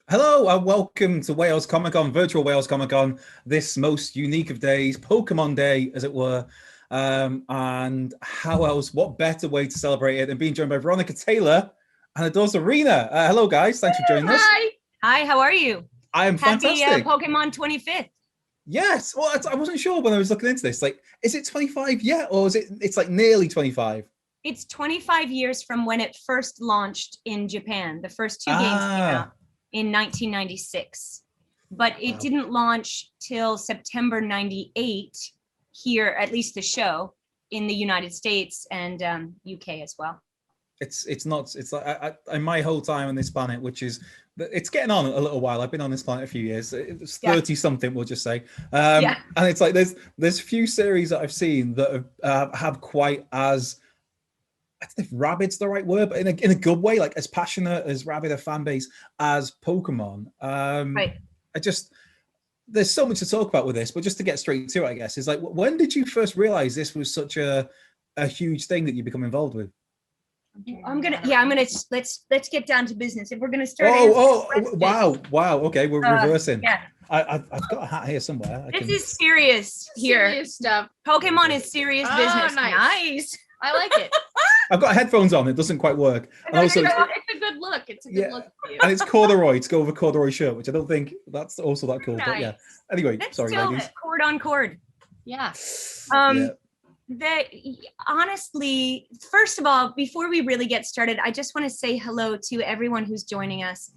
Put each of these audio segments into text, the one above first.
Hello and welcome to Wales Comic Con, virtual Wales Comic Con, this most unique of days, Pokemon Day, as it were. And how else, what better way to celebrate it than being joined by Veronica Taylor and her daughter Rena. Hello, guys. Thanks for joining us. Hi. Hi, how are you? I am Happy fantastic. Pokemon 25th. Yes. Well, I wasn't sure when I was looking into this. Like, is it 25 yet? Or is it's like nearly 25? It's 25 years from when it first launched in Japan. The first two games came Ah, out in 1996, but it wow. didn't launch till September 98 here, at least the show, in the United States and UK as well. It's not. It's like I my whole time on this planet, which is it's getting on a little while. I've been on this planet a few years. It's 30 something, we'll just say. Yeah. And it's like there's few series that I've seen that have quite as, I don't know if rabid's the right word, but in a good way, like as passionate, as rabid a fan base as Pokemon. Right. I just There's so much to talk about with this, but just to get straight to it, I guess, is like, when did you first realize this was such a huge thing that you become involved with? I'm gonna let's get down to business. If we're gonna start Wow. Okay, we're reversing. yeah. I've got a hat here somewhere. This is serious here. Serious stuff. Pokemon is serious business. Nice. I like it. I've got headphones on. It doesn't quite work. And also, it's a good look. It's a good look for you. And it's corduroy. To go with a corduroy shirt, which I don't think that's also that cool. Nice. But yeah. Anyway, sorry, ladies. Cord on cord. Yeah. Honestly, first of all, before we really get started, I just want to say hello to everyone who's joining us.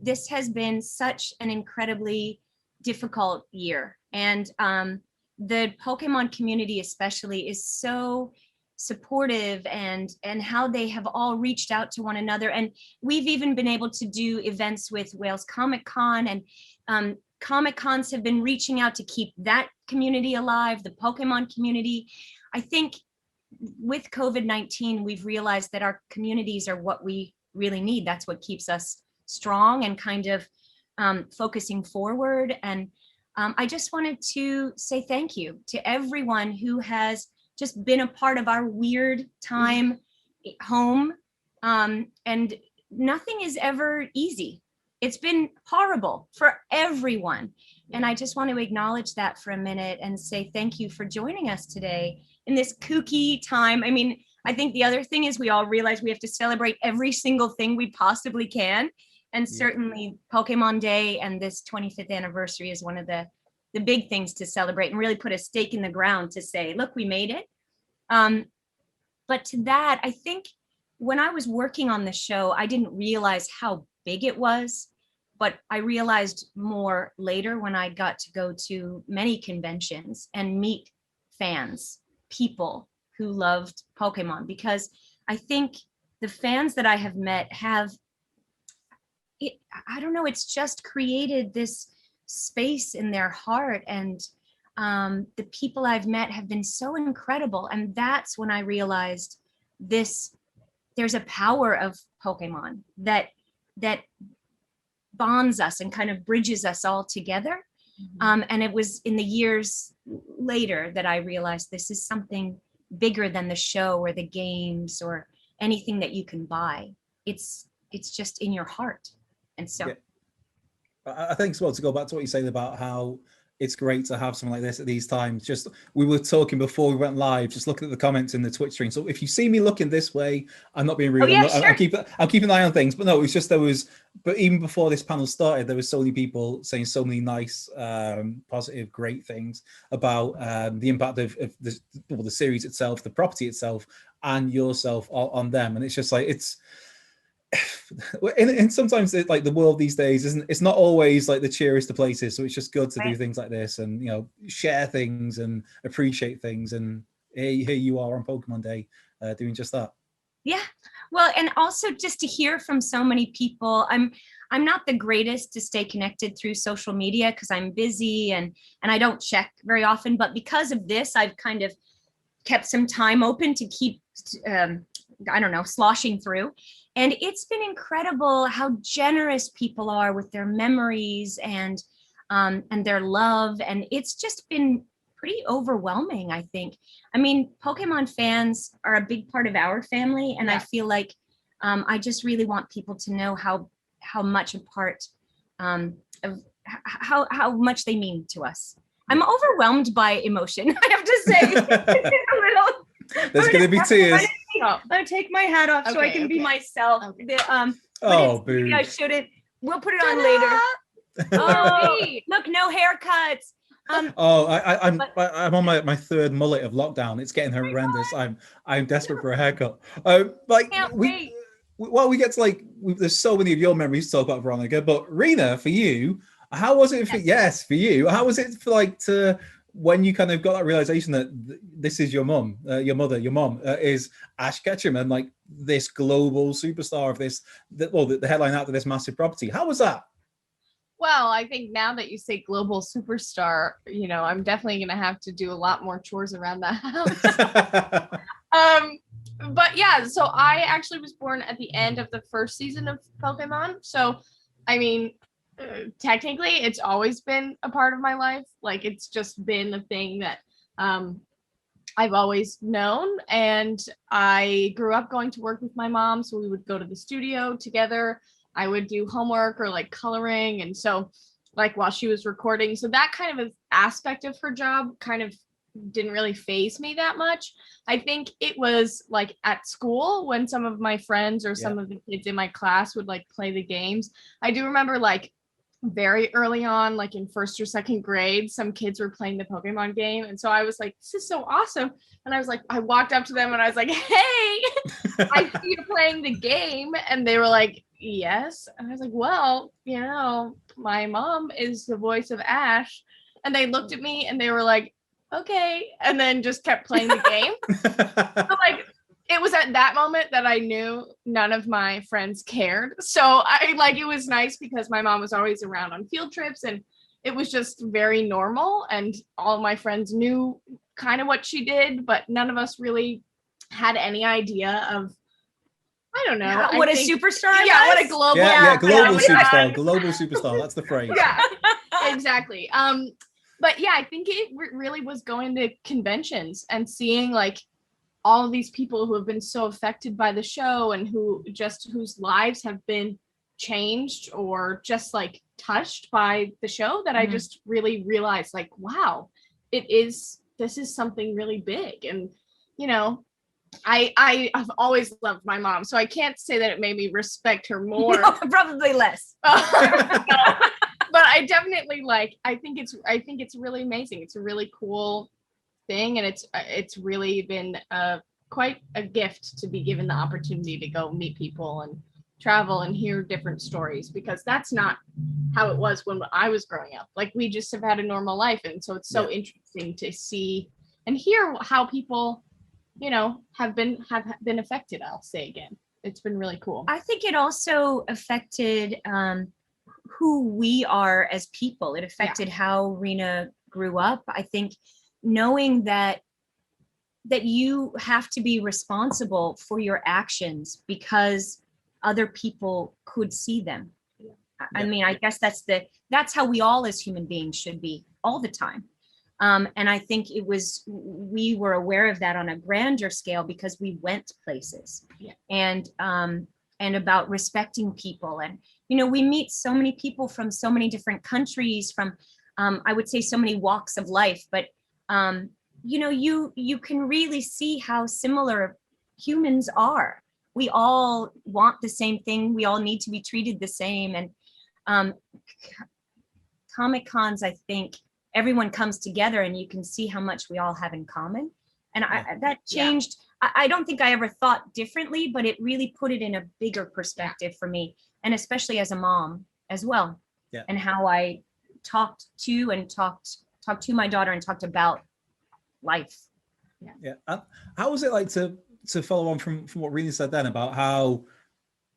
This has been such an incredibly difficult year, and the Pokemon community especially is so supportive, and how they have all reached out to one another. And we've even been able to do events with Wales Comic Con, and Comic Cons have been reaching out to keep that community alive, the Pokemon community. I think with COVID-19, we've realized that our communities are what we really need. That's what keeps us strong and kind of focusing forward. And I just wanted to say thank you to everyone who has just been a part of our weird time home. And nothing is ever easy. It's been horrible for everyone. And I just want to acknowledge that for a minute and say thank you for joining us today in this kooky time. I mean, I think the other thing is we all realize we have to celebrate every single thing we possibly can. And certainly Pokemon Day and this 25th anniversary is one of the big things to celebrate and really put a stake in the ground to say, look, we made it. But to that, I think when I was working on the show, I didn't realize how big it was, but I realized more later when I got to go to many conventions and meet fans, people who loved Pokemon, because I think the fans that I have met have, I don't know, it's just created this space in their heart. And the people I've met have been so incredible. And that's when I realized there's a power of Pokemon that bonds us and kind of bridges us all together. And it was in the years later that I realized this is something bigger than the show or the games or anything that you can buy. It's just in your heart. And so I think as well, to go back to what you're saying about how it's great to have something like this at these times. Just, we were talking before we went live, just looking at the comments in the Twitch stream. So if you see me looking this way, I'm not being rude. I'll keep an eye on things. But no, it was just but even before this panel started, there was so many people saying so many nice, positive, great things about the impact of the series itself, the property itself, and yourself on them. And it's just like, and sometimes like the world these days it's not always like the cheeriest of places, so it's just good to do things like this and share things and appreciate things. And here you are on Pokemon Day doing just that. Yeah, well, and also just to hear from so many people. I'm not the greatest to stay connected through social media because I'm busy and I don't check very often, but because of this I've kind of kept some time open to keep sloshing through. And it's been incredible how generous people are with their memories and their love. And it's just been pretty overwhelming, I think. I mean, Pokemon fans are a big part of our family. And I feel like I just really want people to know how much a part of how much they mean to us. I'm overwhelmed by emotion, I have to say. There's going to be tears. I'm gonna take my hat off so I can be myself. Okay. Boo. I shouldn't. We'll put it on later. Oh, look, no haircuts. I'm on my third mullet of lockdown. It's getting horrendous. I'm desperate for a haircut. We get to there's so many of your memories to talk about, Veronica. But Rena, for you, how was it? For you, how was it for to when you kind of got that realization that this is your mom, your mom is Ash Ketchum, and this global superstar of the headline out of this massive property. How was that? Well, I think now that you say global superstar, I'm definitely going to have to do a lot more chores around the house. But yeah, so I actually was born at the end of the first season of Pokemon. So, I mean, technically it's always been a part of my life. It's just been a thing that I've always known. And I grew up going to work with my mom. So we would go to the studio together. I would do homework or coloring. And so while she was recording, so that kind of aspect of her job kind of didn't really faze me that much. I think it was at school when some of my friends or some of the kids in my class would play the games. I do remember very early on, in first or second grade, some kids were playing the Pokemon game. And so I was this is so awesome. And I was I walked up to them and I was hey, I see you playing the game. And they were yes. And I was well, my mom is the voice of Ash. And they looked at me and they were okay. And then just kept playing the game. So it was at that moment that I knew none of my friends cared. So I it was nice because my mom was always around on field trips and it was just very normal. And all of my friends knew kind of what she did, but none of us really had any idea of, I don't know. What a superstar. Yeah, what a global. Global superstar. Global superstar. That's the phrase. Yeah, exactly. But yeah, I think it really was going to conventions and seeing all of these people who have been so affected by the show and whose lives have been changed or just touched by the show that I just really realized wow, this is something really big. And I have always loved my mom, so I can't say that it made me respect her more. No, probably less. But I definitely I think it's really amazing. It's a really cool thing, and it's really been quite a gift to be given the opportunity to go meet people and travel and hear different stories, because that's not how it was when I was growing up. We just have had a normal life, and so it's so interesting to see and hear how people have been affected. I'll say again, it's been really cool. I think it also affected who we are as people. It affected how Rena grew up. I think knowing that you have to be responsible for your actions because other people could see them. I mean, I guess that's how we all as human beings should be all the time. And I think we were aware of that on a grander scale because we went places and about respecting people. And, we meet so many people from so many different countries, from, I would say, so many walks of life, but you can really see how similar humans are. We all want the same thing. We all need to be treated the same. And Comic Cons, I think everyone comes together and you can see how much we all have in common. And that changed. I don't think I ever thought differently, but it really put it in a bigger perspective for me. And especially as a mom as well. Yeah. And how I talked to my daughter and talked about life. Yeah. How was it to follow on from what Rena said then about how,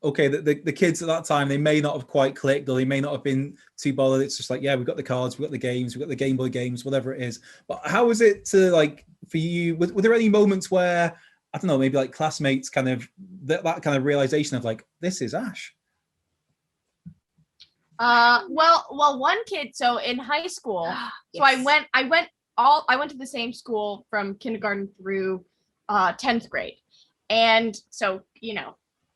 okay, the kids at that time, they may not have quite clicked, or they may not have been too bothered. It's just we've got the cards, we've got the games, we've got the Game Boy games, whatever it is. But how was it to for you, were there any moments where, I don't know, maybe classmates kind of, that kind of realization of this is Ash? Well, one kid, so in high school, so I went to the same school from kindergarten through 10th grade. And so,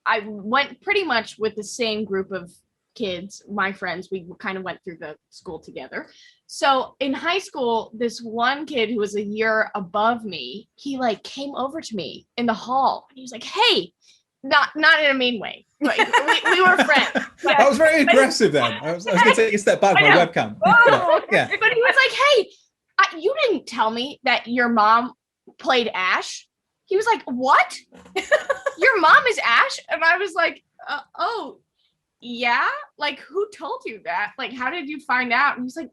I went pretty much with the same group of kids, my friends, we kind of went through the school together. So in high school, this one kid who was a year above me, he like came over to me in the hall and he was like, hey, not in a mean way. Like, we were friends. That was very aggressive then. I was going to take a step back my webcam. Yeah. But he was like, hey, you didn't tell me that your mom played Ash. He was like, what? Your mom is Ash? And I was like, oh, yeah? Like, who told you that? Like, how did you find out? And he's like,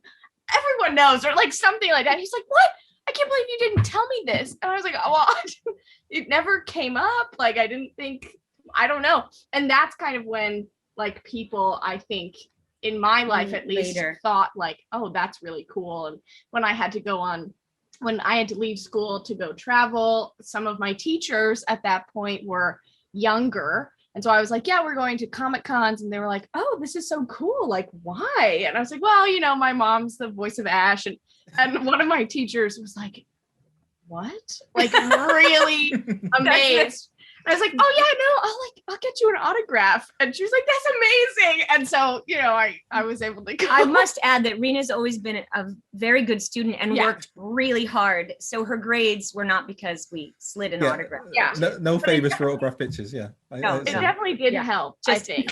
everyone knows, or like something like that. He's like, what? I can't believe you didn't tell me this. And I was like, oh, well, it never came up. Like, I didn't think, I don't know. And that's kind of when like people, I think in my life at least, thought like, oh, that's really cool. And when I had to leave school to go travel, some of my teachers at that point were younger. And so I was like, yeah, we're going to Comic Cons. And they were like, oh, this is so cool. Like, why? And I was like, well, you know, my mom's the voice of Ash. And one of my teachers was like, what? Like, really amazed. And I was like, oh yeah, no, I'll get you an autograph. And she was like, that's amazing. And so, you know, I was able to go. I must add that Rena's always been a very good student and worked really hard. So her grades were not because we slid an autograph. Yeah. No favors for autograph pictures. Yeah. It definitely did help, I think.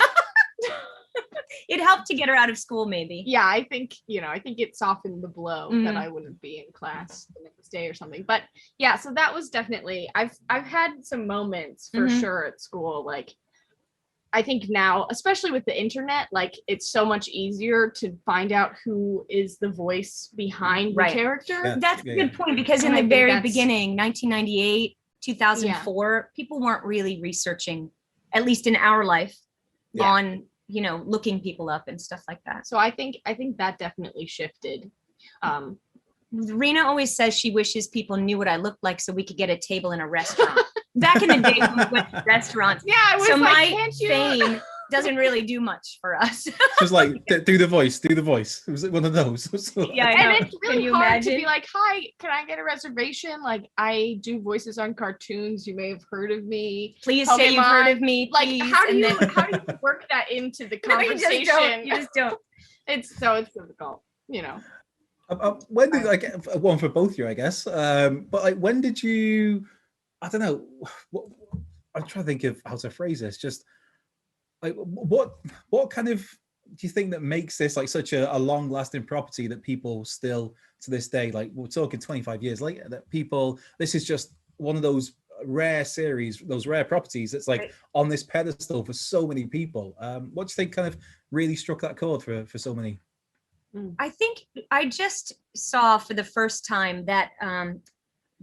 It helped to get her out of school, maybe. Yeah, I think it softened the blow that I wouldn't be in class the next day or something. But yeah, so that was definitely, I've had some moments for sure at school. Like, I think now, especially with the internet, like it's so much easier to find out who is the voice behind the character. Yeah. That's a good point, because in the very beginning, 1998, 2004, people weren't really researching, at least in our life, on looking people up and stuff like that. So I think that definitely shifted. Rena always says she wishes people knew what I looked like so we could get a table in a restaurant. Back in the day when we went to restaurants. Yeah, I was so like, my fame doesn't really do much for us. Just like, do the voice. It was one of those. Yeah, I know. And it's really hard to be like, hi, can I get a reservation? Like, I do voices on cartoons. You may have heard of me. Please say you've heard of me. Please. Like, how do you work that into the conversation? You just don't. It's difficult, When did I get one for both of you, I guess? But like, when did you? I don't know. I'm trying to think of how to phrase this. Just like, what kind of do you think that makes this like such a long-lasting property that people still to this day, like we're talking 25 years later, that people, this is just one of those rare series, those rare properties that's like on this pedestal for so many people. What do you think kind of really struck that chord for so many? I think I just saw for the first time that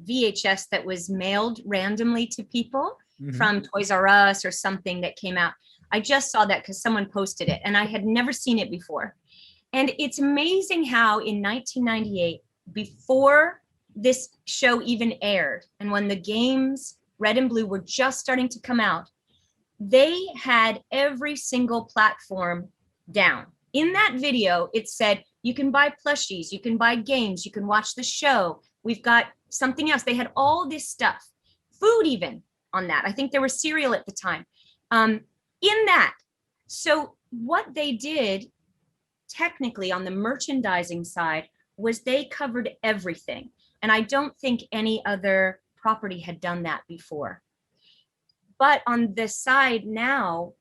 VHS that was mailed randomly to people from Toys R Us or something that came out. I just saw that because someone posted it and I had never seen it before. And it's amazing how in 1998, before this show even aired, and when the games Red and Blue were just starting to come out, they had every single platform down. In that video, it said, you can buy plushies, you can buy games, you can watch the show. We've got something else. They had all this stuff, food even on that. I think there was cereal at the time in that. So what they did technically on the merchandising side was they covered everything. And I don't think any other property had done that before. But on the side now,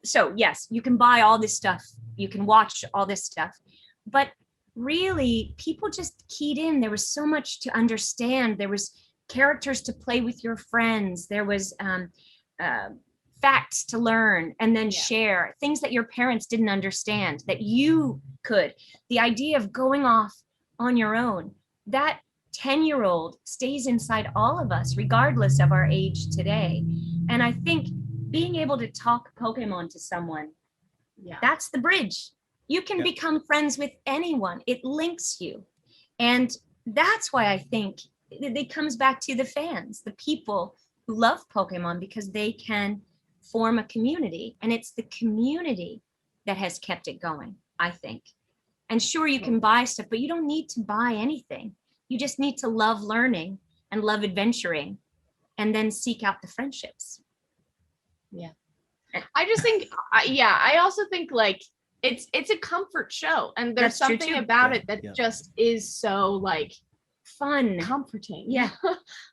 so yes, you can buy all this stuff. You can watch all this stuff. But really, people just keyed in. There was so much to understand. There was characters to play with your friends. There was facts to learn and then share, things that your parents didn't understand that you could. The idea of going off on your own, that 10-year-old stays inside all of us, regardless of our age today. And I think being able to talk Pokemon to someone, that's the bridge. You can become friends with anyone. It links you. And that's why I think it comes back to the fans, the people who love Pokemon, because they can form a community. And it's the community that has kept it going, I think. And sure, you can buy stuff, but you don't need to buy anything. You just need to love learning and love adventuring and then seek out the friendships. Yeah. I just think, I also think like it's a comfort show, and there's That's true, something too. about Yeah, it that yeah. just is so like Fun. comforting. Yeah.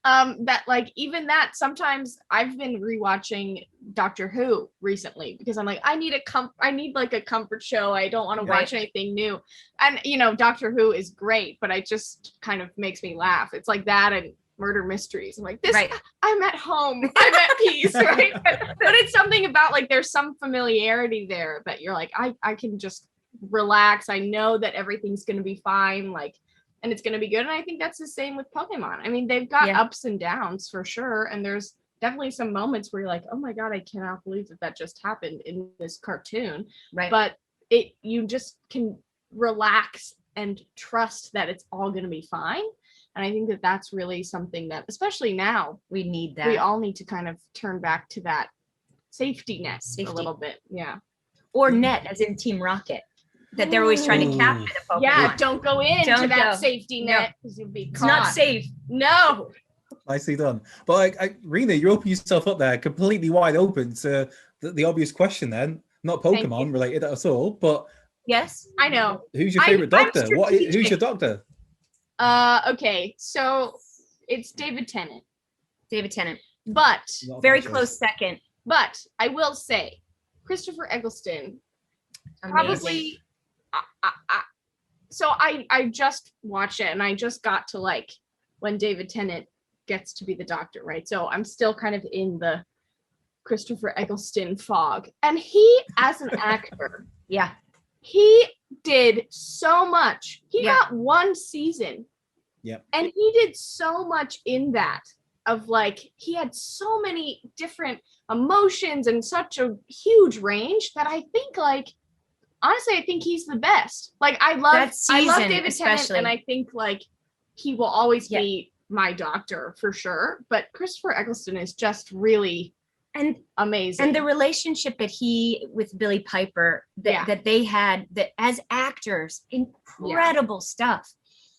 That like even that sometimes I've been rewatching Doctor Who recently because I'm like I need like a comfort show. I don't want to watch anything new. And you know, Doctor Who is great, but it just kind of makes me laugh. It's like that and murder mysteries. I'm like, this I'm at home. I'm at peace, right? But it's something about like there's some familiarity there that you're like, I can just relax. I know that everything's gonna be fine. Like, and it's going to be good. And I think that's the same with Pokemon. I mean, they've got ups and downs for sure. And there's definitely some moments where you're like, oh my God, I cannot believe that just happened in this cartoon. Right. But you just can relax and trust that it's all going to be fine. And I think that that's really something that, especially now, we need that. We all need to kind of turn back to that safety net a little bit. Yeah. Or net, as in Team Rocket. That they're always trying to capture the Pokemon. Yeah, don't go into that safety net because you'll be caught. It's not safe. No. Nicely done. But Rena, you open yourself up there completely wide open to the obvious question then. Not Pokemon related at all, but yes, I know. Who's your favorite doctor? Who's your doctor? Okay, so it's David Tennant. David Tennant. But very close second. But I will say Christopher Eccleston probably so I just watched it and I just got to like when David Tennant gets to be the doctor, right? So I'm still kind of in the Christopher Eccleston fog. And he, as an actor, he did so much. He got one season. Yeah. And he did so much in that of like, he had so many different emotions and such a huge range that I think like, honestly, I think he's the best. Like I love David Tennant, and I think like he will always be my doctor for sure. But Christopher Eccleston is just really amazing. And the relationship that he with Billy Piper that they had that as actors, incredible stuff.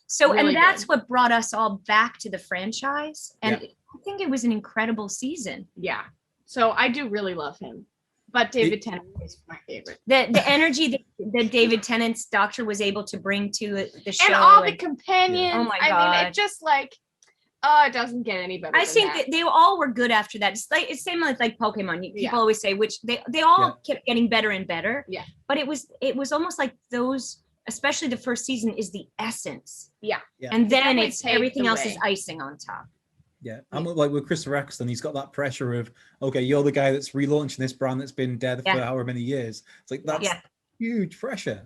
So really that's what brought us all back to the franchise. And I think it was an incredible season. Yeah. So I do really love him. But David Tennant is my favorite. The energy that David Tennant's doctor was able to bring to the show. And all the companions. Oh my God. I mean, it just like, it doesn't get any better. I think that they all were good after that. It's same like Pokemon. People always say, which they all kept getting better and better. Yeah. But it was almost like those, especially the first season, is the essence. Yeah. And then it's everything else is icing on top. Yeah, and like with Christopher Eccleston, he's got that pressure of, okay, you're the guy that's relaunching this brand that's been dead for however many years. It's like that's huge pressure.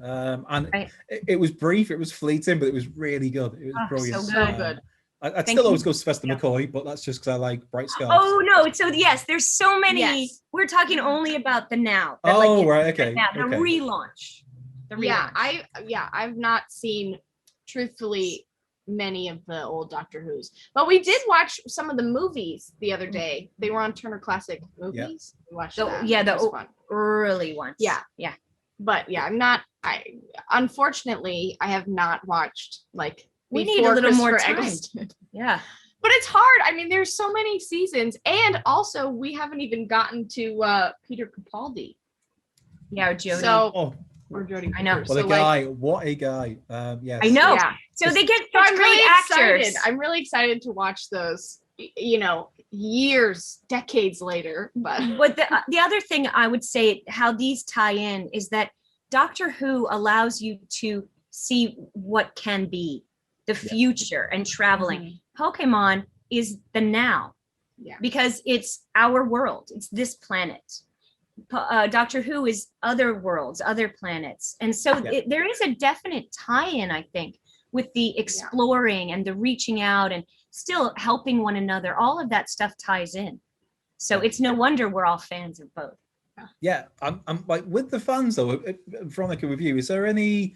And it was brief, it was fleeting, but it was really good. It was brilliant. So good. I'd still always go Sylvester McCoy, but that's just because I like bright scarves. Oh no! So yes, there's so many. Yes. We're talking only about the now. Right, okay. The relaunch. I've not seen, truthfully, many of the old Doctor Who's, but we did watch some of the movies the other day. They were on Turner Classic Movies. We watched the early ones. Yeah. But unfortunately I have not watched like we need a little more time. Yeah, but it's hard. I mean, there's so many seasons, and also we haven't even gotten to Peter Capaldi. Yeah, or Jodie. Or Jodie. I know. What a guy. Yes. I know. Yeah. So they get such great actors. I'm really excited to watch those, years, decades later. But the other thing I would say, how these tie in, is that Doctor Who allows you to see what can be, the future and traveling. Mm-hmm. Pokemon is the now. Yeah. Because it's our world. It's this planet. Doctor Who is other worlds, other planets. And so there is a definite tie-in, I think, with the exploring and the reaching out and still helping one another. All of that stuff ties in. So it's no wonder we're all fans of both. Yeah, I'm like with the fans though, Veronica, with you, is there any,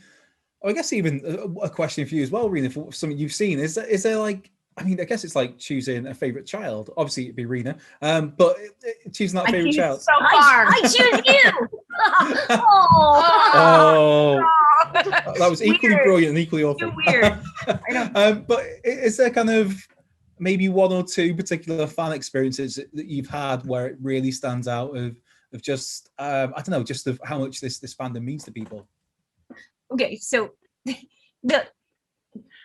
I guess even a question for you as well, Rena, for something you've seen, is there like, I mean, I guess it's like choosing a favorite child. Obviously, it'd be Rena, but choosing that favorite child. So far, I choose you. That was equally brilliant and equally awful. Too weird. I know. But is there kind of maybe one or two particular fan experiences that you've had where it really stands out of of just I don't know, just of how much this fandom means to people. Okay, so the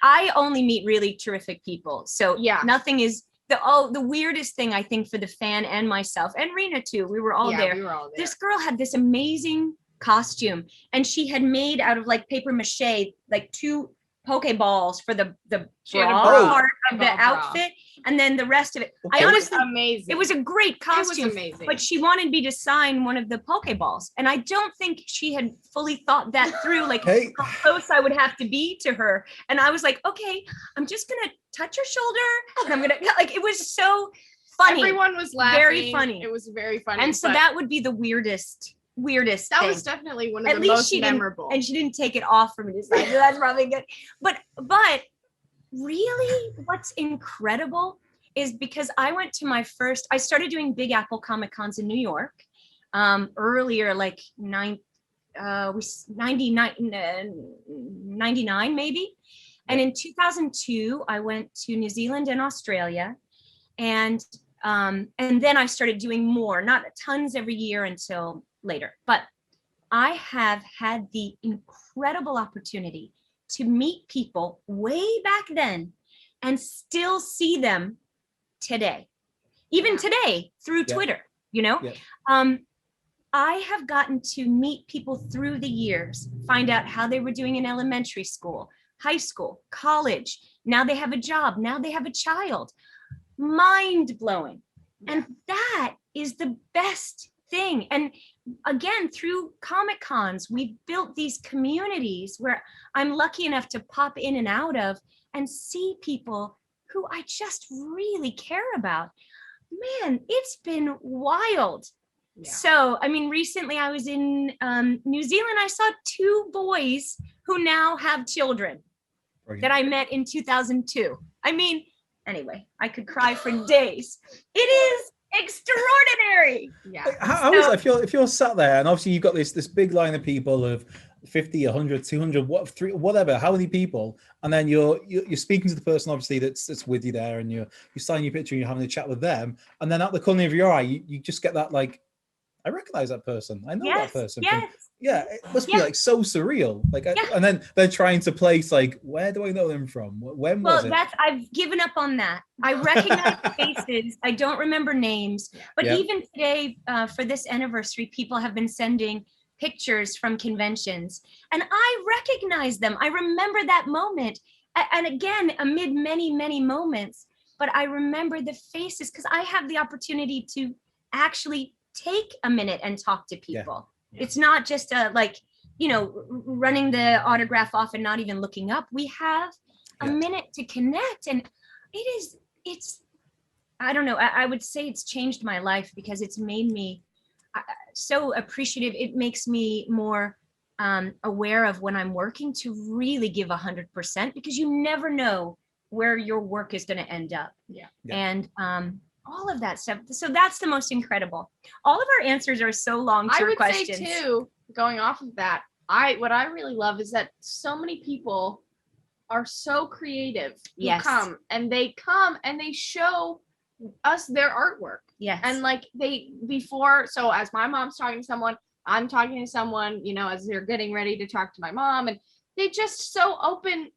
I only meet really terrific people. So Yeah. nothing is the weirdest thing I think for the fan and myself and Rena too. We were all there. We were all there. This girl had this amazing costume, and she had made out of like paper mache like 2 Pokeballs for the She had a bra bra. part of the Bra. outfit, and then the rest of it. Okay. I honestly, amazing. it was a great It was costume, amazing. but she wanted me to sign one of the Pokeballs, and I don't think she had fully thought that through, like Hey. how close I would have to be to her. And I was like, okay, I'm just gonna touch her shoulder, and I'm gonna like. It was so funny. Everyone was laughing. Very funny. It was very funny. And so but that would be the weirdest that thing. was definitely one of At the least most she memorable. didn't, and she didn't take it off for me to say, that's probably good. But really, what's incredible is because I started doing Big Apple Comic Cons in New York earlier, like 99 maybe. And in 2002, I went to New Zealand and Australia, and then I started doing more, not tons every year until later. But I have had the incredible opportunity to meet people way back then and still see them today, even today through Twitter, you know? I have gotten to meet people through the years, find out how they were doing in elementary school, high school, college. Now they have a job. Now they have a child. Mind blowing. And that is the best thing. And again, through Comic Cons, we've built these communities where I'm lucky enough to pop in and out of and see people who I just really care about. Man, it's been wild. Yeah. So, I mean, recently I was in New Zealand. I saw 2 boys who now have children that I met in 2002. I mean, anyway, I could cry for days. It is extraordinary. Yeah. How is it? If you're sat there and obviously you've got this big line of people of 50, 100, 200, whatever, how many people, and then you're speaking to the person obviously that's with you there, and you're signing your picture and you're having a chat with them, and then at the corner of your eye, you just get that like, I recognize that person. I know that person. Yes. It must be like so surreal. Like, and then they're trying to place like, where do I know them from? When was it? I've given up on that. I recognize faces. I don't remember names. But even today, for this anniversary, people have been sending pictures from conventions, and I recognize them. I remember that moment, and again, amid many, many moments. But I remember the faces because I have the opportunity to actually take a minute and talk to people. It's not just running the autograph off and not even looking up. We have a minute to connect, and it's I don't know, I would say it's changed my life because it's made me so appreciative. It makes me more aware of when I'm working to really give 100%, because you never know where your work is going to end up. And all of that stuff. So that's the most incredible. All of our answers are so long to your questions. I would say too, going off of that, what I really love is that so many people are so creative who come and they show us their artwork. And like so as my mom's talking to someone, I'm talking to someone, as they're getting ready to talk to my mom, and they just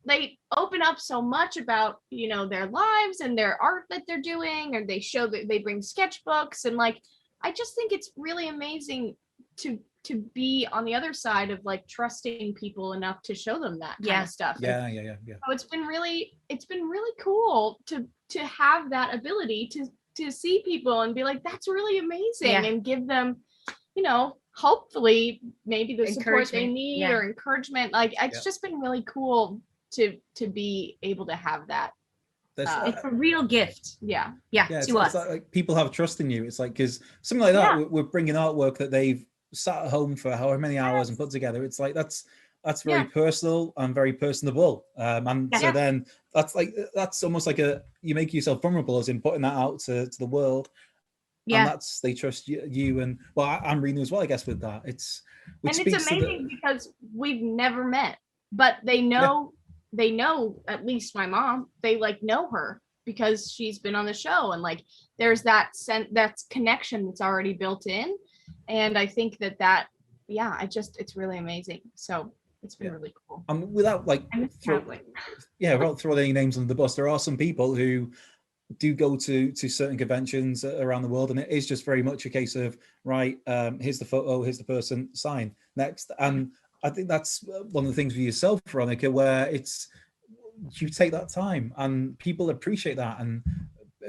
they open up so much about, their lives and their art that they're doing, or they show that they bring sketchbooks. And like, I just think it's really amazing to be on the other side of like trusting people enough to show them that kind of stuff. Yeah. So it's been really cool to have that ability to see people and be like, that's really amazing, and give them, hopefully maybe the support they need or encouragement. Like, it's just been really cool to be able to have that. It's a real gift. To us. It's like people have trust in you. It's like, because something like that, we're bringing artwork that they've sat at home for however many hours and put together. It's like, that's very personal and very personable. So then that's almost like you make yourself vulnerable as in putting that out to the world. And they trust you, and I'm reading as well, I guess, with that. It's amazing because we've never met, but they know at least my mom, they like know her because she's been on the show, and like there's that connection that's already built in. And I think that yeah, it's really amazing. So it's been really cool. Without like without throwing any names under the bus, there are some people who do go to certain conventions around the world, and it is just very much a case of right, here's the photo, here's the person, sign next. And I think that's one of the things for yourself, Veronica, where it's you take that time and people appreciate that, and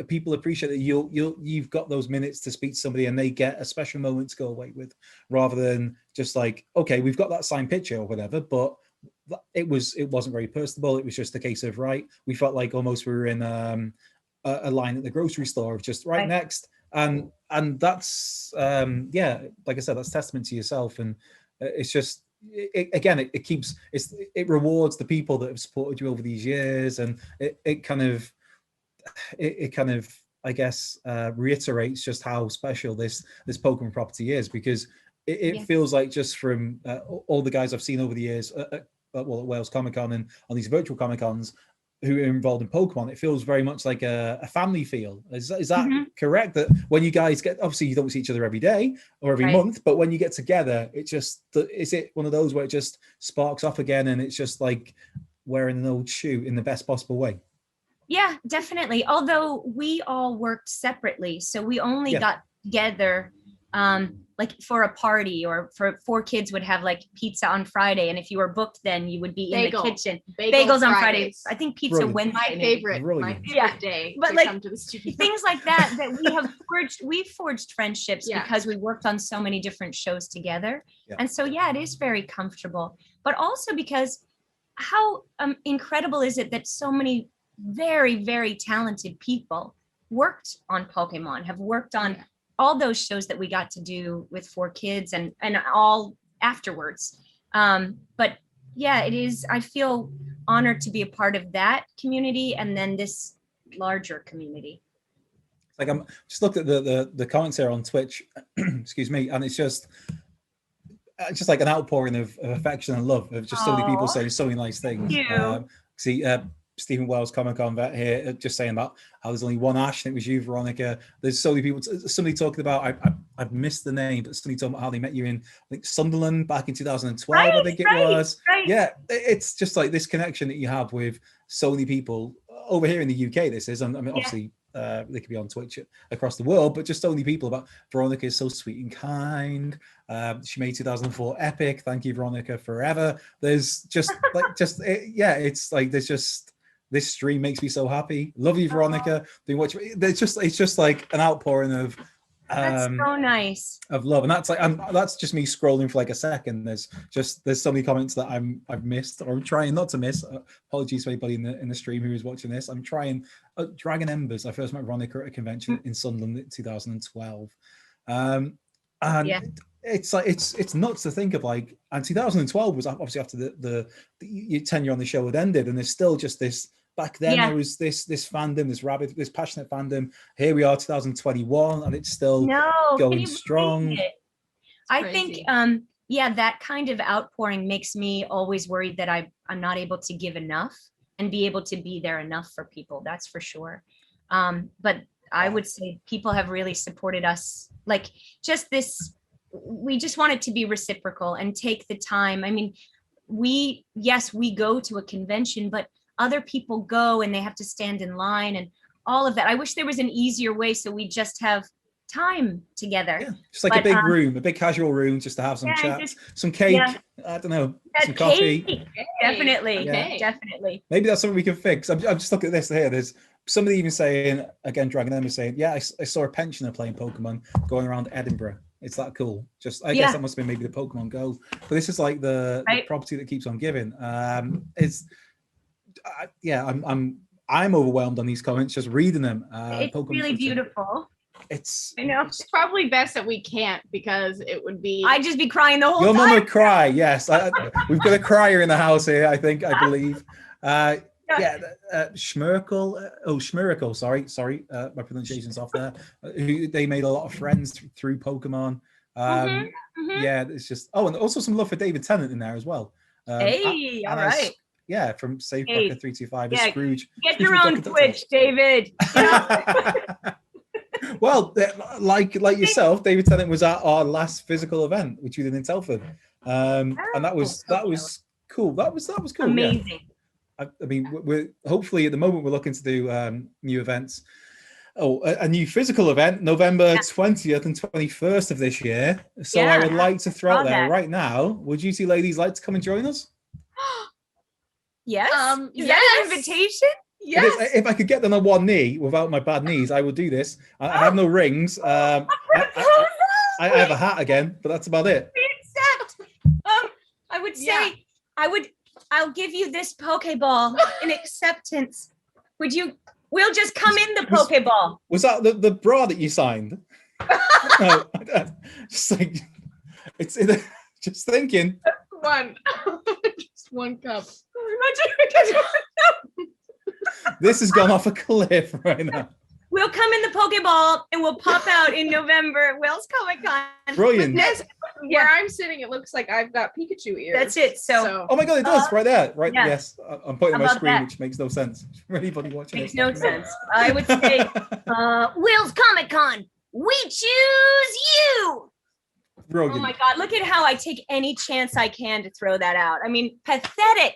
people appreciate that you've got those minutes to speak to somebody and they get a special moment to go away with, rather than just like, okay, we've got that signed picture or whatever, but it wasn't very personable. It was just a case of right, we felt like almost we were in a line at the grocery store of just right next, and that's like I said, that's testament to yourself. And it's just it rewards the people that have supported you over these years, and it kind of I guess reiterates just how special this Pokemon property is, because it feels like, just from all the guys I've seen over the years at Wales Comic Con and on these virtual Comic Cons who are involved in Pokemon, it feels very much like a family feel. Is that correct? That when you guys get, obviously you don't see each other every day or every month, but when you get together, it just, is it one of those where it just sparks off again and it's just like wearing an old shoe in the best possible way? Yeah, definitely. Although we all worked separately, so we only got together like for a party, or for 4 kids would have like pizza on Friday, and if you were booked, then you would be in the kitchen. Bagels on Fridays. I think pizza Wednesday. My favorite day. But like come to the studio. Things like that we've forged friendships because we worked on so many different shows together, and so it is very comfortable. But also because how incredible is it that so many very, very talented people worked on Pokemon, have worked on all those shows that we got to do with 4 kids and all afterwards. But it is, I feel honored to be a part of that community and then this larger community. Like, I'm just looked at the comments here on Twitch, excuse me, and it's just like an outpouring of affection and love of just so many people saying so many nice things. Stephen Wells Comic Con vet here just saying about how there's only one Ash, and it was you, Veronica. There's so many people, somebody talking about, I've missed the name, but somebody talking about how they met you in, I think, Sunderland back in 2012, I think it was. Yeah, it's just like this connection that you have with so many people over here in the UK. This is, I mean, obviously they could be on Twitch across the world, but just so many people about Veronica is so sweet and kind. She made 2004 epic. Thank you, Veronica, forever. There's just like, it's like, there's just, this stream makes me so happy. Love you, Veronica. It's just like an outpouring of that's so nice of love, and that's like, that's just me scrolling for like a second. There's so many comments that I've missed, or I'm trying not to miss. Apologies to anybody in the stream who is watching this. I'm trying. Dragon Embers. I first met Veronica at a convention in Sunderland in 2012, and it's like it's nuts to think of, like, and 2012 was obviously after your tenure on the show had ended, and there's still just this. Back then there was this fandom, this passionate fandom. Here we are, 2021, and it's still going strong. I think that kind of outpouring makes me always worried that I'm not able to give enough and be able to be there enough for people. That's for sure. But I would say people have really supported us. Like, just this, we just want it to be reciprocal and take the time. I mean, we go to a convention, but other people go and they have to stand in line and all of that. I wish there was an easier way so we just have time together. Yeah, just like a big room, a big casual room, just to have some chat, some cake, I don't know, some coffee. Definitely, definitely. Maybe that's something we can fix. I'm just looking at this here. There's somebody even saying, again, Dragon Emma saying, I saw a pensioner playing Pokemon going around Edinburgh. It's that cool. Just, I guess that must have been maybe the Pokemon Go. But this is like the property that keeps on giving. I'm overwhelmed on these comments just reading them. It's Pokemon really beautiful. I know it's probably best that we can't, because it would be, I'd just be crying the whole time. Your mom would cry. Yes, we've got a crier in the house here, I believe. Schmiracle, sorry, my pronunciation's off there. They made a lot of friends through Pokemon. It's just, and also some love for David Tennant in there as well. All right. Yeah, from Safe Bucker 325 is Scrooge. Get your own Twitch, David. Well, like yourself, David Tennant was at our last physical event, which we did in Telford, and that was cool. That was cool. Amazing. Yeah. I mean, we're hopefully at the moment we're looking to do new events. Oh, a new physical event, November 20th and 21st of this year. So I would like to throw out there right now. Would you two ladies like to come and join us? Yes. Is yes. that an invitation? Yes. If I could get them on one knee without my bad knees, I would do this. I have no rings. I have a hat again, but that's about it. I would say I'll give you this Pokeball in acceptance. We'll just come in the Pokeball. Was that the bra that you signed? No, just like it's just thinking. Just one cup. This has gone off a cliff right now. We'll come in the Pokeball and we'll pop out in November at Wales Comic Con. Brilliant. Where I'm sitting, it looks like I've got Pikachu ears. That's it. So oh my god, it does right there. Right, yeah. yes. I'm putting my screen, that? which makes no sense for anybody watching. Makes no sense. I would say, Wales Comic Con, we choose you. Brilliant. Oh my god, look at how I take any chance I can to throw that out. I mean, pathetic.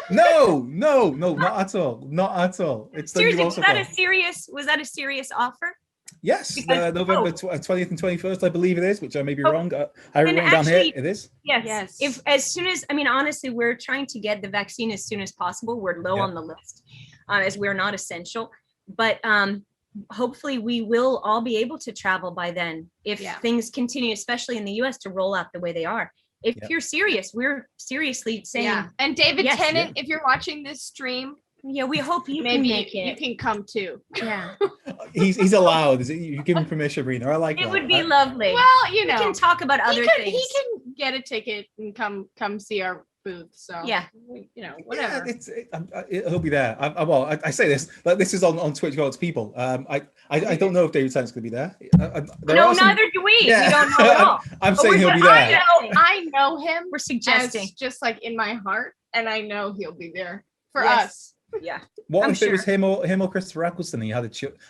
No, not at all. Not at all. It's seriously, was that a serious offer? Yes, Because- November 20th and 21st, I believe it is, which I may be wrong. I wrote it down actually- here. It is. Yes. If as soon as honestly, we're trying to get the vaccine as soon as possible. We're low on the list, as we're not essential. But hopefully, we will all be able to travel by then if things continue, especially in the U.S., to roll out the way they are. If you're serious, we're seriously saying. And David Tennant, if you're watching this stream, we hope you maybe can make it. You can come too. Yeah. He's allowed. Is it? You give him permission, Rena. I like it that. would be lovely. Well, we can talk about other things. He can get a ticket and come see our booth. So whatever. He'll be there. I say this, like this is on Twitch Gods people. I don't know if David Tennant's going to be there. Neither do we. Yeah. We don't know at all. I'm saying he'll be there. I know him. We're suggesting just like in my heart, and I know he'll be there for us. Yeah. What if it was him or Christopher Eccleston? And he had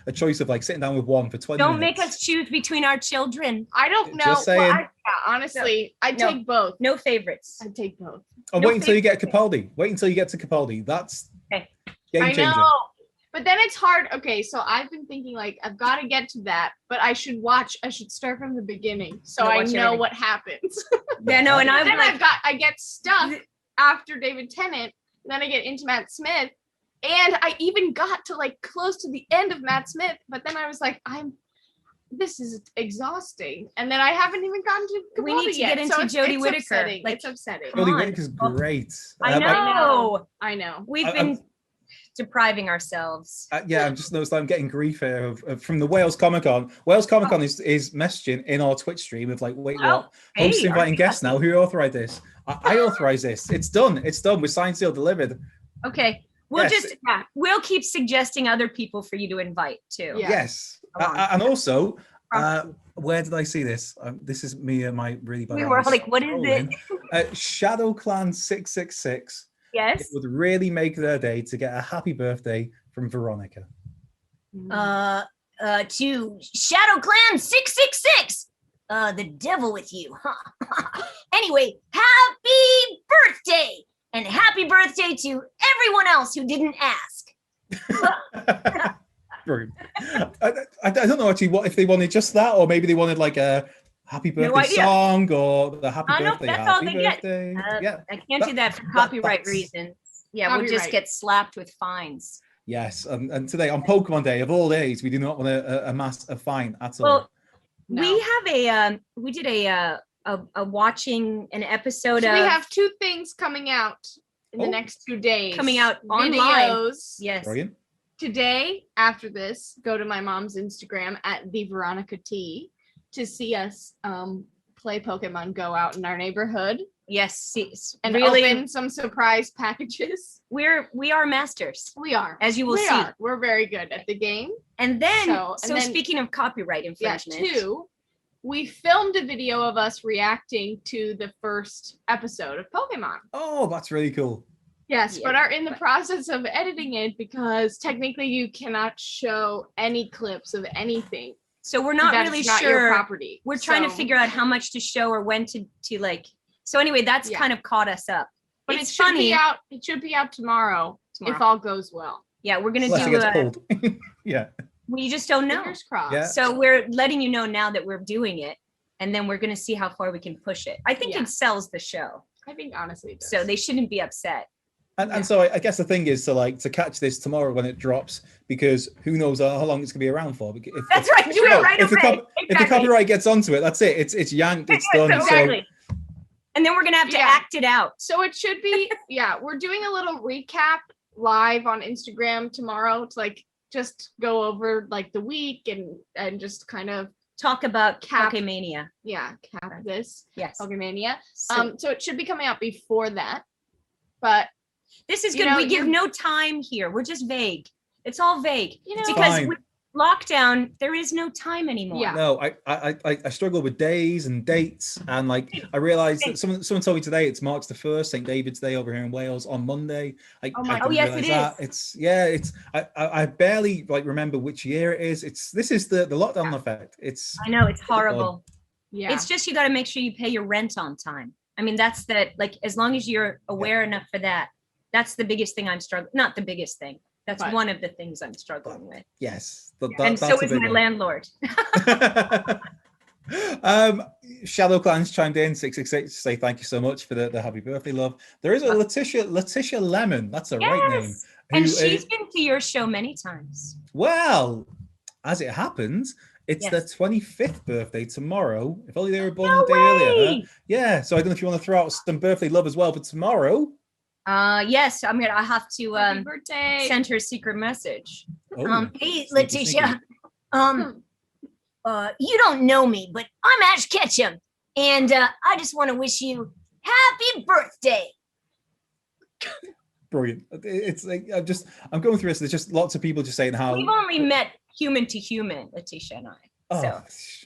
a choice of like sitting down with one for 20 Don't minutes. make us choose between our children. I don't know. Just saying. Well, honestly, I'd take both. No favorites. I'd take both. Oh, wait until you get Capaldi. Wait until you get to Capaldi. That's game changer. I know. But then it's hard. Okay, so I've been thinking like I've got to get to that, but I should start from the beginning so I know what happens. Yeah, no, and I get stuck after David Tennant, then I get into Matt Smith, and I even got to like close to the end of Matt Smith, but then I was like, this is exhausting, and then I haven't even gotten to Capaldi we need to yet, get into Jodie Whittaker. Upsetting. It's upsetting. Jodie Whittaker's great. I know. We've been depriving ourselves. I'm just noticed I'm getting grief here from the Wales Comic Con. Wales Comic Con is messaging in our Twitch stream of like, wait, what? Host inviting guests now. Who authorized this? I authorized this. It's done. We're signed, sealed, delivered. Okay. We'll keep suggesting other people for you to invite too. Yes. And also, where did I see this? This is me and my really bad. We were like, what is it? Shadow Clan 666. Yes. It would really make their day to get a happy birthday from Veronica. To Shadow Clan 666. The devil with you, huh? Anyway, happy birthday! And happy birthday to everyone else who didn't ask. I don't know actually what if they wanted just that, or maybe they wanted like a happy birthday song or the happy birthday. That's happy all they birthday. Get. I can't do that for copyright reasons. Yeah, we'll just get slapped with fines. Yes, and today on Pokemon Day of all days, we do not want to amass a fine at all. Well, we did a watching an episode of. We have two things coming out in the next 2 days. Coming out online. Videos. Yes. Brilliant. Today, after this, go to my mom's Instagram at the Veronica T to see us play Pokemon Go out in our neighborhood. Yes, and really open some surprise packages. We are masters. We are, as you will see. We're very good at the game. And then, so speaking of copyright infringement, we filmed a video of us reacting to the first episode of Pokemon. Oh, that's really cool. Yes, but are in the process of editing it because technically you cannot show any clips of anything So we're not That's really not your sure. property. We're trying to So- figure out how much to show or when to like. So anyway, that's Yeah. kind of caught us up. But It's it should funny. be out. It should be out tomorrow, Tomorrow. if all goes well. Yeah, we're gonna Unless it do. gets pulled. Yeah. We just don't know. Fingers crossed. Yeah. So we're letting you know now that we're doing it, and then we're gonna see how far we can push it. I think Yeah. it sells the show, I think honestly, it so does. they shouldn't be upset. And so I guess the thing is to catch this tomorrow when it drops, because who knows how long it's gonna be around for. If, That's right. Do it right if the away. if the copyright gets onto it, that's it. It's yanked. It's done. Exactly. And then we're gonna have to Yeah. act it out. So it should be, yeah, we're doing a little recap live on Instagram tomorrow to like just go over like the week and just kind of Talk about Cap- Pokemania. cap this Yes. Pokemania. So So it should be coming out before that. But this is you good. know, We give you're- no time here. We're just vague. It's all vague. you know, Because Fine. with lockdown, there is no time anymore. Yeah. No, I struggle with days and dates, and like I realized that someone told me today it's March the 1st, St. David's Day over here in Wales on Monday. Oh my- I didn't yes, realize it that. It's I barely like remember which year it is. This is the lockdown effect. It's I know it's horrible. yeah. It's just you got to make sure you pay your rent on time. I mean, that's like as long as you're aware enough for that. That's the biggest thing I'm struggling. Not the biggest thing. That's But- one of the things I'm struggling with. yes, And so that's a is big my one. landlord. Shadow Clans chimed in 666 to say thank you so much for the happy birthday love. There is a Letitia Lemon. That's a right name. Yes. And who she's is- been to your show many times. well, as it happens, it's Yes. their 25th birthday tomorrow. If only they were born a day earlier. Huh? Way! Yeah, so I don't know if you want to throw out some birthday love as well for tomorrow. Yes, I have to Happy birthday. send her a secret message. Oh, Hey, sneaky, Letitia. sneaky. You don't know me, but I'm Ash Ketchum, and I just want to wish you happy birthday. Brilliant. It's like I'm going through this. There's just lots of people just saying how We've only met human to human, Letitia and I. oh, So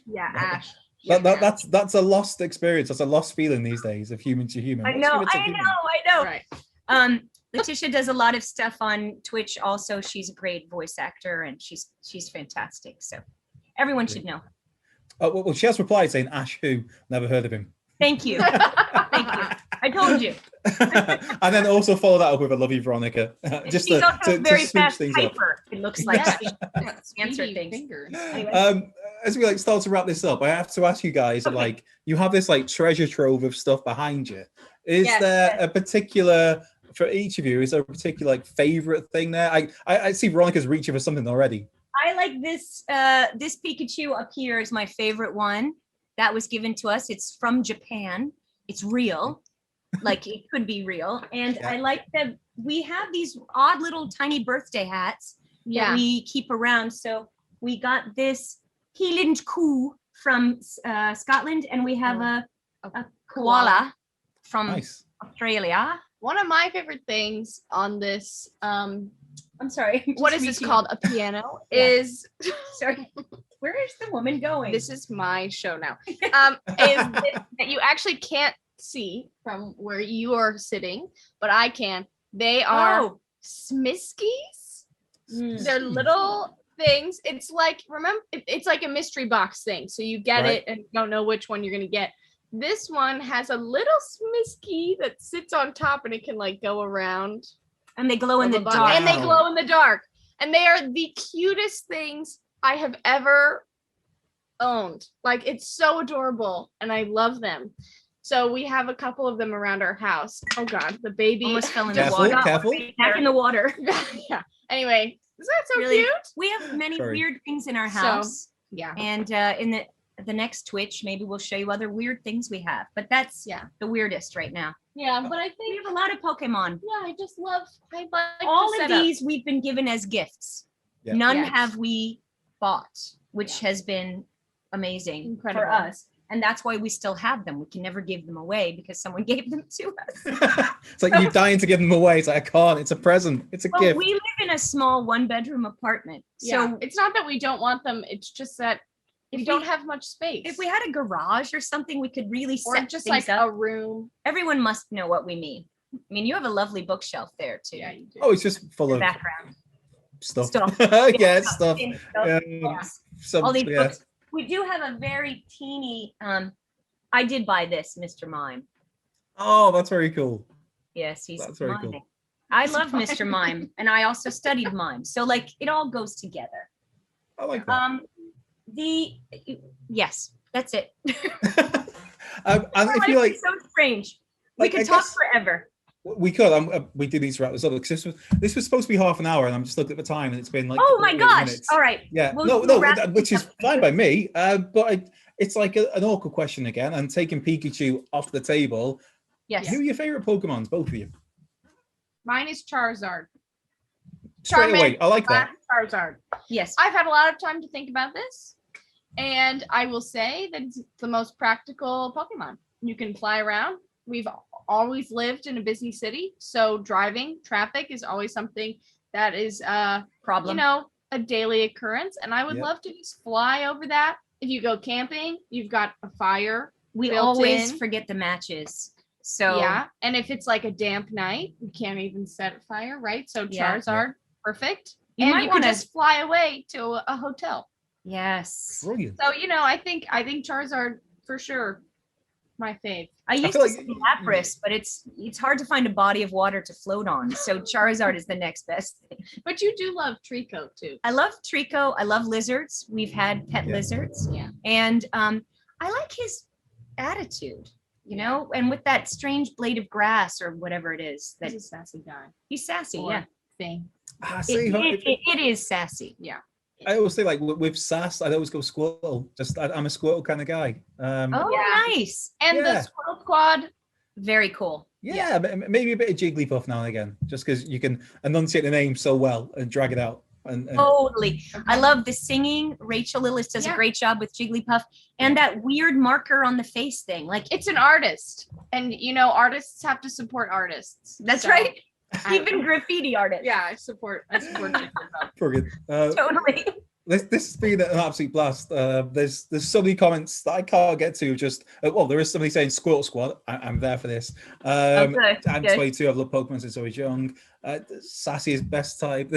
Yeah, Ash. that's a lost experience. That's a lost feeling these days of human to human. I What's know, human to I human? know. Right. Letitia does a lot of stuff on Twitch. Also, she's a great voice actor, and she's fantastic. So everyone should know. Oh, well, she has replied saying Ash who? Never heard of him. Thank you. Thank you. I told you. And then also follow that up with a love you, Veronica. Just She's to, also to, very to switch fast things up. typer. It looks like Yeah. she answer Speedy things. fingers. Anyway. As we start to wrap this up, I have to ask you guys, Okay. you have this treasure trove of stuff behind you. Is Yes, there yes. a particular, for each of you, is there a particular favorite thing there? I see Veronica's reaching for something already. I like this this Pikachu up here is my favorite one. That was given to us. It's from Japan. It's real. Like it could be real. And Yeah. I like that we have these odd little tiny birthday hats that Yeah. we keep around. So we got this Heeland Coo from Scotland, and we have a koala from Nice. Australia. One of my favorite things on this, I'm sorry. I'm what just is this reaching. called? A piano Yeah. is Sorry. Where is the woman going? this is my show now. Is that you actually can't see from where you are sitting, but I can. They are Oh. Smiskies. Mm. They're little things. It's like it's like a mystery box thing. So you get Right. it and you don't know which one you're gonna get. This one has a little Smisky that sits on top and it can go around. And they glow in the Blah, blah, dark. blah. And they Wow. glow in the dark. And they are the cutest things I have ever owned. It's so adorable and I love them. So we have a couple of them around our house. Oh God, the baby Almost fell in the Careful, water. careful. Back in the water. yeah. Anyway, is that so Really? cute? We have many Sorry. weird things in our So- house. Yeah. And in the next Twitch, maybe we'll show you other weird things we have. But that's Yeah. the weirdest right now. Yeah, but I We think have a lot of Pokemon. I just love I like All the of setup. these we've been given as gifts. Yeah. None Yes. have we bought, which Yeah. has been amazing Incredible. for us. And that's why we still have them. We can never give them away because someone gave them to us. It's like you're dying to give them away. It's like I can't. It's a present. It's a Well, gift. we live in a small one-bedroom apartment. Yeah. So It's not that we don't want them, it's just that If we we- don't have much space. if we had a garage or something, we could really or set just things like up. a room. Everyone must know what we mean. I mean, you have a lovely bookshelf there too. Yeah, you do. Oh, it's just full The of background. stuff. Stuff. Yeah, stuff. Same stuff. Yes. Some, All these yeah. books. We do have a very teeny. I did buy this, Mr. Mime. Oh, that's very cool. Yes, he's That's very miming. cool. I love Mr. Mime, and I also studied mime, so like it all goes together. I like that. Yes, that's it. And if you Life like, is so strange. We like, could I talk guess- forever. we could. We do need to wrap this up because this was supposed to be half an hour, and I'm just looking at the time, and it's been like. Oh my 48 gosh! minutes. All right. Yeah. We'll wrap Which this is up. fine by me. But it's like an awkward question again. And taking Pikachu off the table. Yes. Who are your favorite Pokemons? Both of you. Mine is Charizard. Straight away. Charmander, I like that. Charizard. Yes. I've had a lot of time to think about this, and I will say that it's the most practical Pokemon. You can fly around. We've always lived in a busy city, so driving, traffic is always something that is, Problem. a daily occurrence. And I would Yep. love to just fly over that. If you go camping, you've got a fire. We built always in. forget the matches. So Yeah, and if it's like a damp night, you can't even set a fire, right? So Yeah. Charizard, perfect. You And might you can wanna- just fly away to a hotel. Yes. Brilliant. So I think Charizard for sure, my fave. I used feel to like- say Lapras, but it's hard to find a body of water to float on. So Charizard is the next best thing. But you do love Trico too. I love Trico. I love lizards. We've had pet Yeah. lizards. Yeah. And I like his attitude, and with that strange blade of grass or whatever it is that He's a sassy guy. he's sassy. Or Yeah. thing. See, It is sassy. I always say like with sass, I'd always go Squirtle. I'm a Squirtle kind of guy. Oh, Yeah. nice. And Yeah. the Squirrel Squad. Very cool. Yeah, maybe a bit of Jigglypuff now and again, just because you can enunciate the name so well and drag it out. And Totally. I love the singing. Rachel Lillis does a Yeah. great job with Jigglypuff and that weird marker on the face thing. Like It's an artist, and artists have to support artists. that's So, right. I- Even graffiti artists. Yeah, I support Jigglypuff. brilliant. Totally. This has been an absolute blast. There's so many comments that I can't get to. Just there is somebody saying Squirtle Squad. I'm there for this. Okay, I'm good. 22. I've loved Pokemon since I was young. Sassy is best type.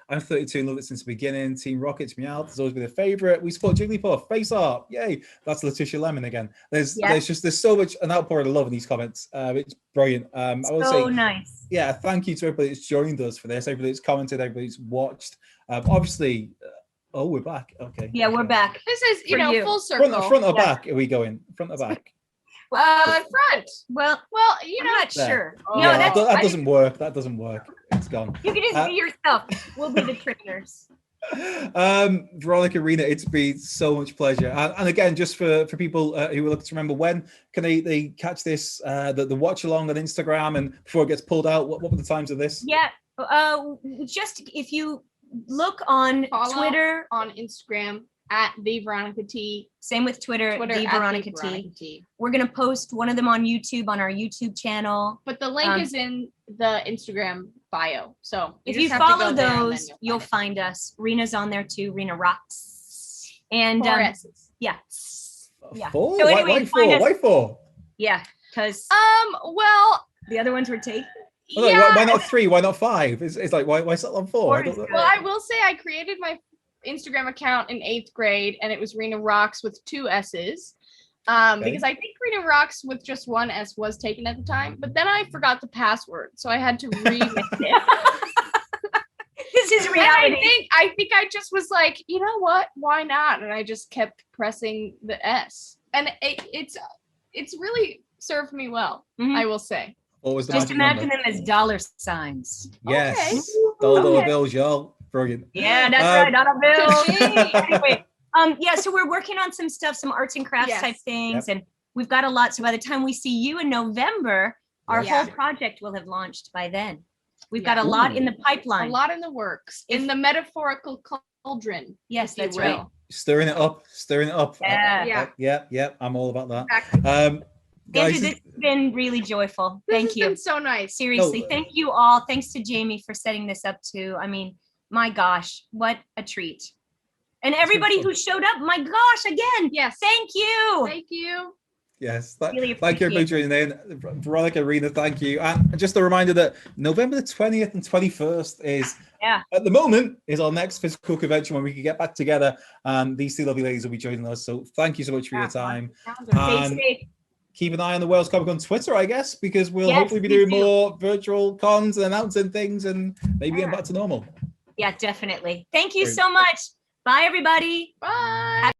I'm 32 and love it since the beginning. Team Rocket's Meowth has always been a favorite. We support Jigglypuff. Face art. Yay. That's Letitia Lemon again. There's so much an outpouring of love in these comments. It's brilliant. I will So say nice. yeah, thank you to everybody that's joined us for this, everybody that's commented, everybody that's watched. Obviously, we're back. Okay. Yeah, we're back. This is For you. full circle. Front or Yeah. back? Are we going front or back? Front. Well, Well, I'm not There. sure. Oh. No, Yeah, that's that I- doesn't work. That doesn't work. It's gone. you can just be yourself. We'll be the trainers. Veronica Rena, it's been so much pleasure. And again, just for people who are looking to remember, when can they catch this? The watch along on Instagram, and before it gets pulled out, what were the times of this? Yeah. Just if you look on Follow Twitter, on Instagram at the Veronica T. same with Twitter, Twitter the at Veronica the T. Veronica T. We're gonna post one of them on YouTube on our YouTube channel. But the link Um, is in the Instagram bio. So If just you have to follow go there and then those, you'll find us. Rena's on there too. Rena rocks. And Four S's. yeah, Yeah. Four? So Why anyway, four? find us- Why four? yeah, because Well, the other ones were taken. Oh, no, yeah. why not three? Why not five? It's like why settle on four? Four I don't is know. good. Well, I will say I created my Instagram account in 8th grade, and it was Rena Rocks with 2 S's. Because I think Rena Rocks with just 1 S was taken at the time, but then I forgot the password, so I had to remix it. This is And reality. I think I just was like, you know what? Why not? And I just kept pressing the S, and it's really served me well. Mhm. I will say. What was the Just magic imagine number? them as dollar signs. Yes. Okay. Dollar Okay. bills, y'all. Brilliant. Yeah, that's Um, right. Dollar bill. Ka-ching. Anyway, yeah. So we're working on some stuff, some arts and crafts Yes. type things, and we've got a lot. So by the time we see you in November, our Yeah. whole project will have launched by then. We've got Yeah. a lot in the A pipeline. lot in the works, in the metaphorical cauldron. Yes, if you that's will. right. Stirring it up. Yeah. Yeah. I'm all about that. Exactly. Andrew, Guys, this has been really joyful. This Thank has you. been so nice. Seriously, No, thank you all. Thanks to Jamie for setting this up too. I mean, my gosh, what a treat. And everybody fun. who showed up, my gosh, again, Yes. thank you. Thank you. Yes. Really Thank you everybody appreciate for joining in. Veronica, Rena, thank you. And just a reminder that November the 20th and 21st is, Yeah. at the moment, is our next physical convention when we can get back together. And these two lovely ladies will be joining us. So thank you so much for your time. Stay safe. Keep an eye on the Wales Comic on Twitter, I guess, because we'll Yes, hopefully be please doing do. more virtual cons and announcing things and maybe getting back to normal. Yeah, definitely. Thank you Great. so much. Bye, everybody. Bye.